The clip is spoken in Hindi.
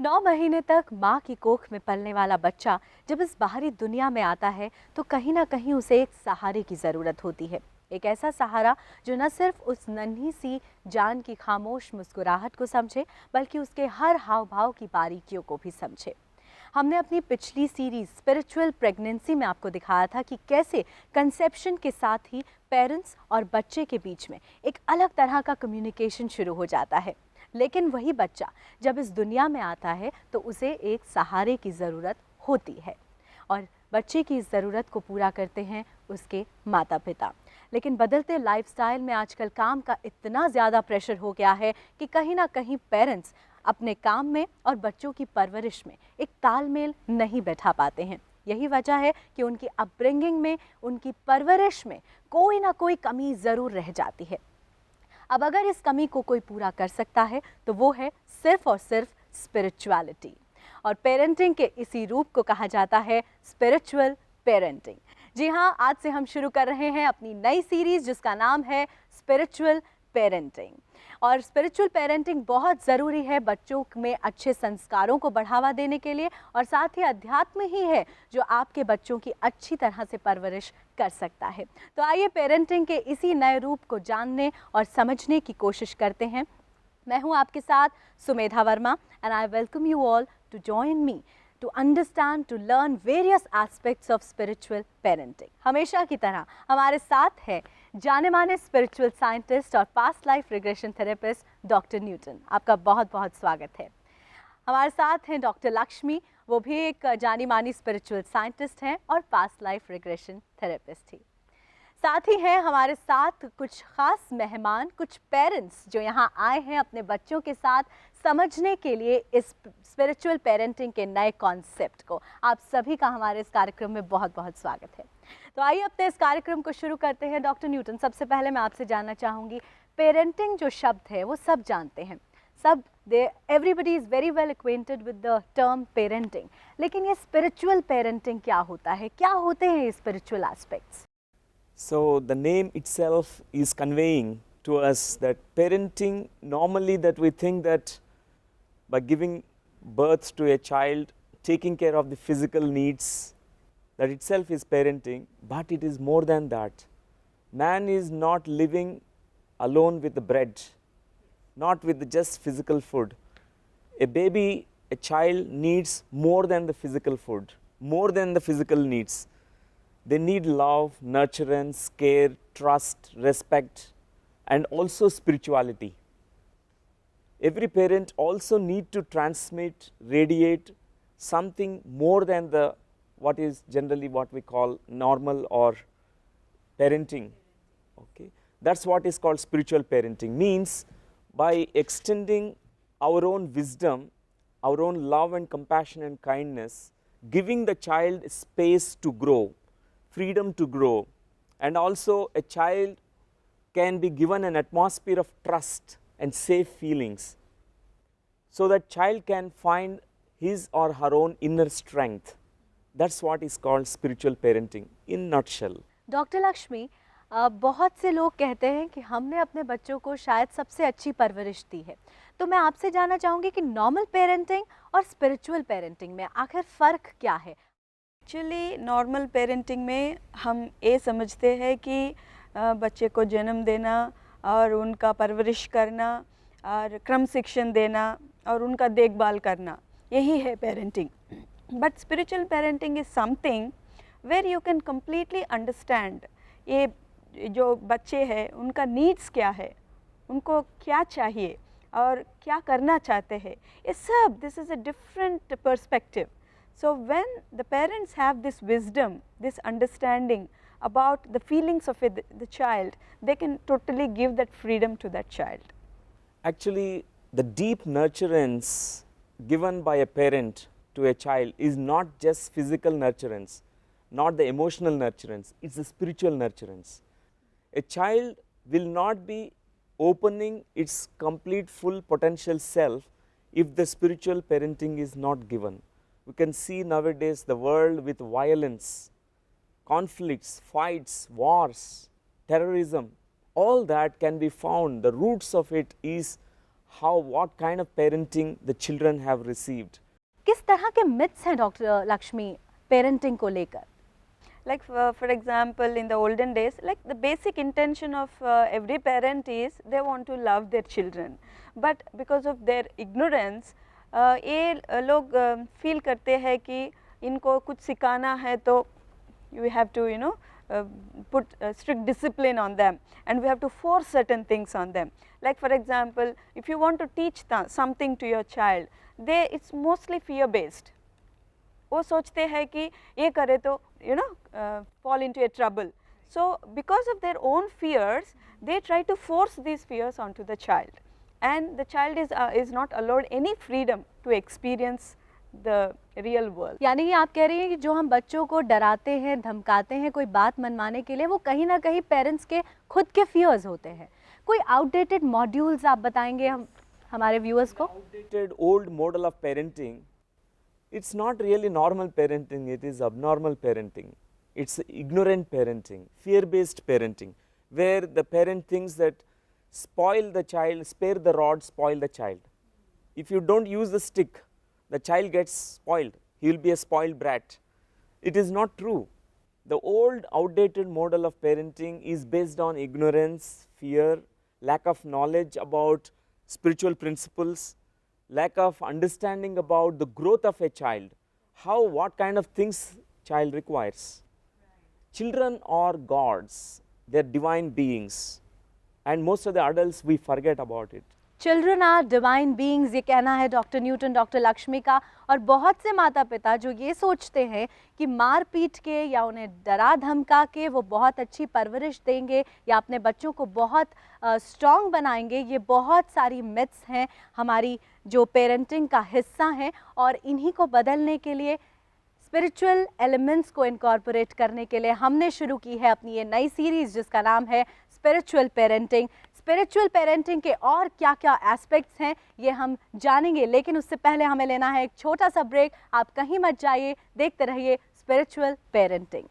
9 महीने तक माँ की कोख में पलने वाला बच्चा जब इस बाहरी दुनिया में आता है तो कहीं ना कहीं उसे एक सहारे की ज़रूरत होती है। एक ऐसा सहारा जो न सिर्फ उस नन्ही सी जान की खामोश मुस्कुराहट को समझे बल्कि उसके हर हाव भाव की बारीकियों को भी समझे। हमने अपनी पिछली सीरीज स्पिरिचुअल प्रेगनेंसी में आपको दिखाया था कि कैसे कंसेप्शन के साथ ही पेरेंट्स और बच्चे के बीच में एक अलग तरह का कम्युनिकेशन शुरू हो जाता है। लेकिन वही बच्चा जब इस दुनिया में आता है तो उसे एक सहारे की ज़रूरत होती है और बच्चे की इस ज़रूरत को पूरा करते हैं उसके माता पिता। लेकिन बदलते लाइफस्टाइल में आजकल काम का इतना ज़्यादा प्रेशर हो गया है कि कहीं ना कहीं पेरेंट्स अपने काम में और बच्चों की परवरिश में एक तालमेल नहीं बैठा पाते हैं। यही वजह है कि उनकी अपब्रिंगिंग में, उनकी परवरिश में कोई ना कोई कमी ज़रूर रह जाती है। अब अगर इस कमी को कोई पूरा कर सकता है तो वो है सिर्फ और सिर्फ स्पिरिचुअलिटी। और पेरेंटिंग के इसी रूप को कहा जाता है स्पिरिचुअल पेरेंटिंग। जी हाँ, आज से हम शुरू कर रहे हैं अपनी नई सीरीज जिसका नाम है स्पिरिचुअल पेरेंटिंग। और स्पिरिचुअल पेरेंटिंग बहुत ज़रूरी है बच्चों में अच्छे संस्कारों को बढ़ावा देने के लिए, और साथ ही अध्यात्म ही है जो आपके बच्चों की अच्छी तरह से परवरिश कर सकता है। तो आइए पेरेंटिंग के इसी नए रूप को जानने और समझने की कोशिश करते हैं। मैं हूं आपके साथ Sumedha Verma and I welcome you all to join me to understand, to learn various aspects of spiritual parenting। हमेशा की तरह हमारे साथ है जाने माने स्पिरिचुअल साइंटिस्ट और past life regression therapist doctor Newton. आपका बहुत बहुत स्वागत है। हमारे साथ हैं डॉक्टर लक्ष्मी, वो भी एक जानी मानी स्पिरिचुअल साइंटिस्ट हैं और पास्ट लाइफ रिग्रेशन थेरेपिस्ट ही। साथ ही हैं हमारे साथ कुछ खास मेहमान, कुछ पेरेंट्स जो यहाँ आए हैं अपने बच्चों के साथ समझने के लिए इस स्पिरिचुअल पेरेंटिंग के नए कॉन्सेप्ट को। आप सभी का हमारे इस कार्यक्रम में बहुत बहुत स्वागत है। तो आइए अपने इस कार्यक्रम को शुरू करते हैं। डॉक्टर न्यूटन, सबसे पहले मैं आपसे जानना चाहूँगी, पेरेंटिंग जो शब्द है वो सब जानते हैं, सब everybody is very well acquainted with the term parenting, लेकिन ये स्पिरिचुअल पेरेंटिंग क्या होता है, क्या होते हैं ये spiritual aspects? So the name itself is conveying to us that parenting, normally that we think that by giving birth to a child, taking care of the physical needs, that itself is parenting, but it is more than that. Man is not living alone with the bread, not with just physical food. A baby, a child needs more than the physical food, more than the physical needs. They need love, nurturance, care, trust, respect, and also spirituality. Every parent also need to transmit, radiate something more than the what is generally what we call normal or parenting. Okay, that's what is called spiritual parenting. Means by extending our own wisdom, our own love and compassion and kindness, giving the child space to grow, freedom to grow, and also a child can be given an atmosphere of trust and safe feelings so that child can find his or her own inner strength. That's what is called spiritual parenting in nutshell. Doctor Lakshmi, बहुत से लोग कहते हैं कि हमने अपने बच्चों को शायद सबसे अच्छी परवरिश दी है, तो मैं आपसे जानना चाहूँगी कि नॉर्मल पेरेंटिंग और स्पिरिचुअल पेरेंटिंग में आखिर फ़र्क क्या है? एक्चुअली नॉर्मल पेरेंटिंग में हम ये समझते हैं कि बच्चे को जन्म देना और उनका परवरिश करना और क्रम शिक्षण देना और उनका देखभाल करना, यही है parenting. But spiritual parenting is something where you can completely understand ये जो बच्चे हैं उनका नीड्स क्या है, उनको क्या चाहिए और क्या करना चाहते हैं, ये सब this is a different perspective. So when the parents have this wisdom, this understanding about the feelings of the child, they can totally give that freedom to that child. Actually, the deep nurturance given by a parent to a child is not just physical nurturance, not the emotional nurturance, it's the spiritual nurturance. A child will not be opening its complete full potential self if the spiritual parenting is not given. We can see nowadays the world with violence, conflicts, fights, wars, terrorism, all that can be found. The roots of it is what kind of parenting the children have received. किस तरह के मिथ्स हैं डॉक्टर लक्ष्मी पेरेंटिंग को लेकर? Like for example, in the olden days, like the basic intention of every parent is they want to love their children, but because of their ignorance, ये लोग feel करते हैं कि इनको कुछ सिखाना है तो you have to put strict discipline on them, and we have to force certain things on them. Like for example, if you want to teach something to your child, it's mostly fear based. वो सोचते हैं कि ये करे तो fall into a trouble. So because of their own fears, they try to force these fears onto the child, and the child is not allowed any freedom to experience the real world. यानी ये आप कह रही हैं कि जो हम बच्चों को डराते हैं, धमकाते हैं कोई बात मनवाने के लिए, वो कहीं ना कहीं पेरेंट्स के खुद के फियर्स होते हैं. कोई आउटडेटेड मॉड्यूल्स आप बताएंगे हमारे व्यूअर्स को? Outdated old model of parenting, it's not really normal parenting, it is abnormal parenting. It's ignorant parenting, fear-based parenting, where the parent thinks that spoil the child, spare the rod, spoil the child. If you don't use the stick, the child gets spoiled, he will be a spoiled brat. It is not true. The old outdated model of parenting is based on ignorance, fear, lack of knowledge about spiritual principles, lack of understanding about the growth of a child, what kind of things child requires. Children are gods, they are divine beings, and most of the adults we forget about it. Children are divine beings, ये कहना है डॉक्टर न्यूटन, डॉक्टर लक्ष्मी का. और बहुत से माता पिता जो ये सोचते हैं कि मार पीट के या उन्हें डरा धमका के वो बहुत अच्छी परवरिश देंगे या अपने बच्चों को बहुत स्ट्रॉन्ग बनाएंगे, ये बहुत सारी मिथ्स हैं हमारी जो पेरेंटिंग का हिस्सा हैं. और इन्हीं को बदलने के लिए, स्पिरिचुअल एलिमेंट्स को इनकॉर्पोरेट करने के लिए हमने शुरू की है अपनी ये नई सीरीज़ जिसका नाम है स्पिरिचुअल पेरेंटिंग. स्पिरिचुअल पेरेंटिंग के और क्या क्या एस्पेक्ट्स हैं ये हम जानेंगे, लेकिन उससे पहले हमें लेना है एक छोटा सा ब्रेक. आप कहीं मत जाइए, देखते रहिए स्पिरिचुअल पेरेंटिंग.